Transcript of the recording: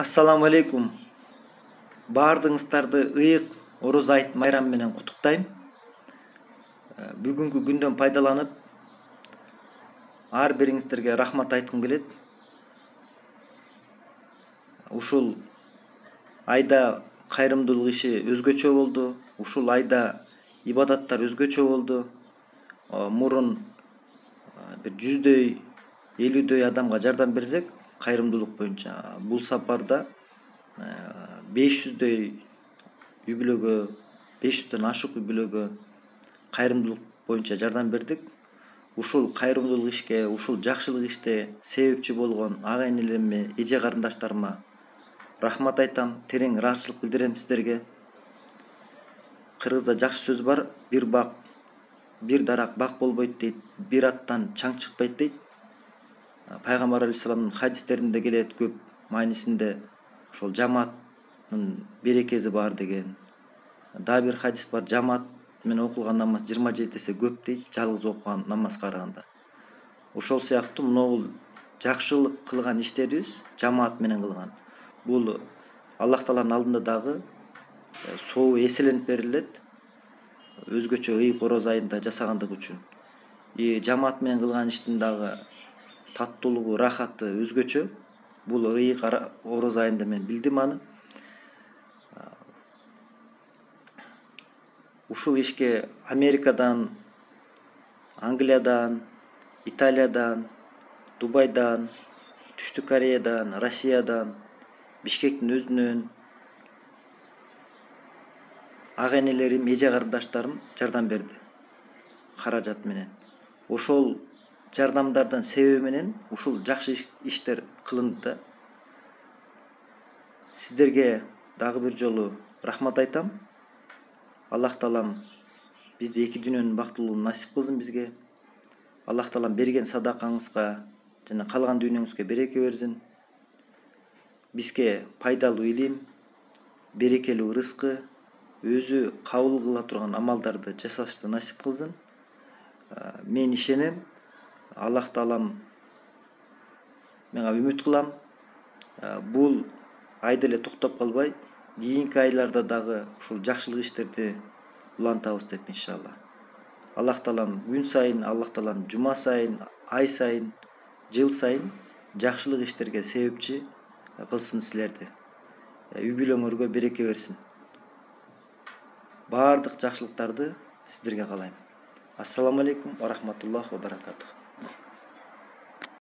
Assalamu алейкум. Бардыңыздарды ыйык Ороз айт майрамы менен куттуктайм. Бүгүнкү күндөн пайдаланып, ар бириңиздерге рахмат айткым келет. Ушул айда кайрымдуулук иши өзгөчө болду. Ушул айда ибадаттар өзгөчө болду. Мурун бир 100дөй, 50дөй адамга жардам берсек, кайрымдуулук боюнча бул сапарда 500дөй үй бүлөгө, 500дөн ашык үй бүлөгө кайрымдуулук боюнча жардам бердик. Ушул кайрымдуулук ишке, ушул жакшылык иште себепчи болгон ага энелериме, эже карындаштарыма рахмат айтам, терең ыраазычылык билдирем сиздерге. Кыргызда жакшы сөз бар, бир дарак бак болбойт дейт, бир аттан чаң чыкпайт дейт. Пайгамбар алейхисаламдын хадистеринде келет көп маанисинде ошол жамааттын берекеси бар деген. Дагы бир хадис бар, жамаат менен окулган намаз 27 эсе көп дейт, жалгыз окуган намазга караганда. Ошол сыяктуу могул жакшылык кылган иштерибиз жамаат менен кылган. Бул Аллах Тааланын алдында дагы соо эселенип берилет. Өзгөчө ыйык Ороз айында жасагандык үчүн. Жамаат менен кылган иштин дагы таттуулугу, рахаты өзгөчө. Бул ыйык Ороз айында мен билдим аны. Ушул ишке Америкадан, Англиядан, Италиядан, Дубайдан, Түштүк Кореядан, Россиядан, Бишкектин өзүнөн ага энелерим, эже карындаштарым жардам берди каражат менен. Ошол жардамдардын себеби менен ушул жакшы иштер кылынды да. Сиздерге дагы бир жолу рахмат айтам. Аллах Таалам бизди эки дүйнөнүн бактылуулугун насип кылсын бизге. Аллах Таалам берген садакаңызга жана калган дүйнөңүзгө береке берсин. Бизге пайдалуу илим, берекелүү рызкы, өзү кабыл кыла турган амалдарды жасашты насип кылсын. Мен ишенем. Аллах Таалам менга үмүт кылам. Бул айда эле токтоп калбай, кийинки айларда дагы ушул жакшылык иштерди улантабыз деп иншалла. Аллах Таалам күн сайын, Аллах Таалам жума сайын, ай сайын, жыл сайын жакшылык иштерге себепчи кылсын силерди. Үй бүлөңөргө береке берсин. Бардык жакшылыктарды сиздерге каалайм. Ассаламу алейкум ва рахматуллахи ва баракатух.